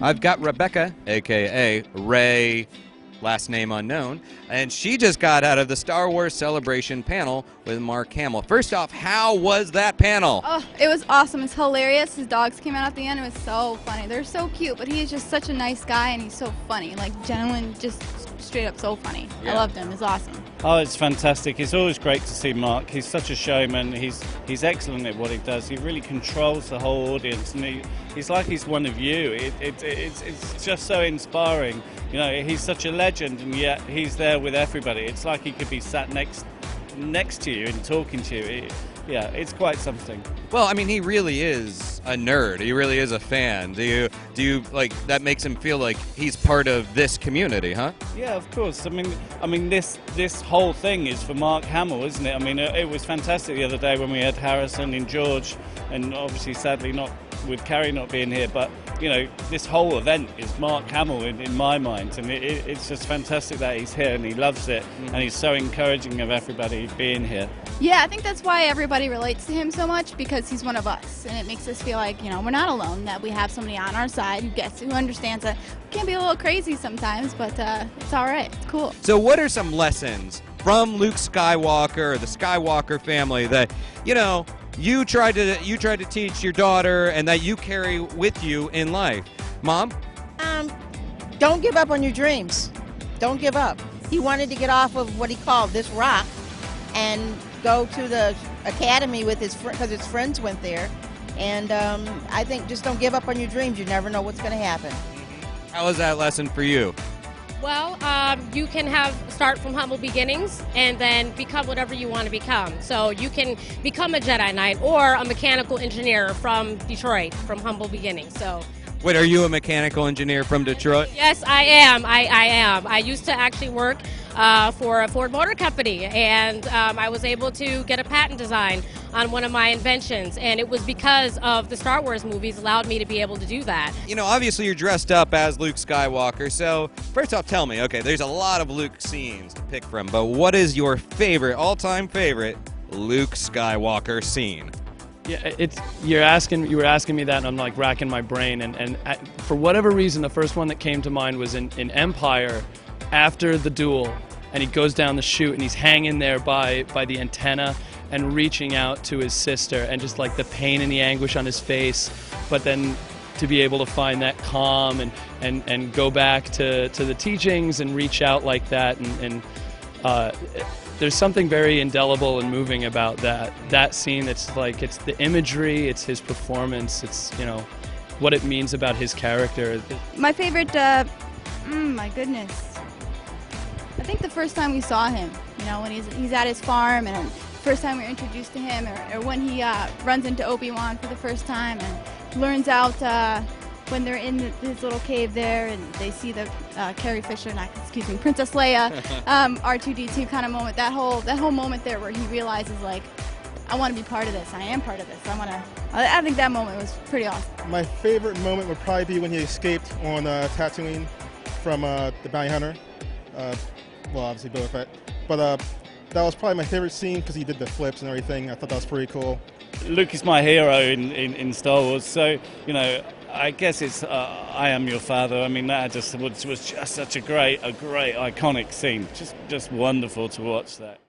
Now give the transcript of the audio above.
I've got Rebecca, a.k.a. Ray, last name unknown, and she just got out of the Star Wars Celebration panel with Mark Hamill. First off, how was that panel? Oh, it was awesome. It's hilarious. His dogs came out at the end. It was so funny. They're so cute, but he is just such a nice guy, and he's so funny. Like, genuine, just straight up so funny. Yeah. I loved him. It's awesome. Oh, it's fantastic. It's always great to see Mark. He's such a showman. He's excellent at what he does. He really controls the whole audience, and he's like he's one of you. It's just so inspiring. You know, he's such a legend, and yet he's there with everybody. It's like he could be sat next to you and talking to you. Yeah, it's quite something. Well, I mean, he really is a nerd. He really is a fan. Do you like that makes him feel like he's part of this community, huh? Yeah, of course. I mean, this whole thing is for Mark Hamill, isn't it? I mean, it was fantastic the other day when we had Harrison and George, and obviously, sadly, not with Carrie not being here, but you know, this whole event is Mark Hamill in my mind, and it's just fantastic that he's here and he loves it, and he's so encouraging of everybody being here. Yeah, I think that's why everybody relates to him so much, because he's one of us, and it makes us feel like, you know, we're not alone, that we have somebody on our side who understands that we can be a little crazy sometimes, but it's all right. It's cool. So what are some lessons from Luke Skywalker or the Skywalker family that, you know, you tried to teach your daughter and that you carry with you in life? Mom? Don't give up on your dreams. Don't give up. He wanted to get off of what he called this rock and go to the academy with because his friends went there. And I think just don't give up on your dreams. You never know what's going to happen. How was that lesson for you? Well, you can start from humble beginnings and then become whatever you want to become. So you can become a Jedi Knight or a mechanical engineer from Detroit, from humble beginnings. So. Wait, are you a mechanical engineer from Detroit? Yes, I am. I am. I used to actually work for a Ford Motor Company, and I was able to get a patent design on one of my inventions, and it was because of the Star Wars movies allowed me to be able to do that. You know, obviously you're dressed up as Luke Skywalker, so first off, tell me, okay, there's a lot of Luke scenes to pick from, but what is your favorite, all-time favorite Luke Skywalker scene? Yeah, you were asking me that, and I'm like racking my brain, and for whatever reason, the first one that came to mind was in Empire, after the duel, and he goes down the chute and he's hanging there by the antenna and reaching out to his sister, and just like the pain and the anguish on his face, but then to be able to find that calm and go back to the teachings and reach out like that, and there's something very indelible and moving about that scene. It's like, it's the imagery, it's his performance, it's, you know, what it means about his character. My favorite, my goodness. I think the first time we saw him, you know, when he's at his farm, and first time we were introduced to him, or when he runs into Obi-Wan for the first time and learns out when they're in his little cave there and they see the Carrie Fisher, Princess Leia, R2-D2 kind of moment. That whole moment there where he realizes, like, I want to be part of this. I am part of this. I think that moment was pretty awesome. My favorite moment would probably be when he escaped on Tatooine from the bounty hunter. Well, obviously Boba Fett. But that was probably my favorite scene because he did the flips and everything. I thought that was pretty cool. Luke is my hero in Star Wars, so, you know, I guess it's I am your father. I mean, that was just such a great iconic scene. Just wonderful to watch that.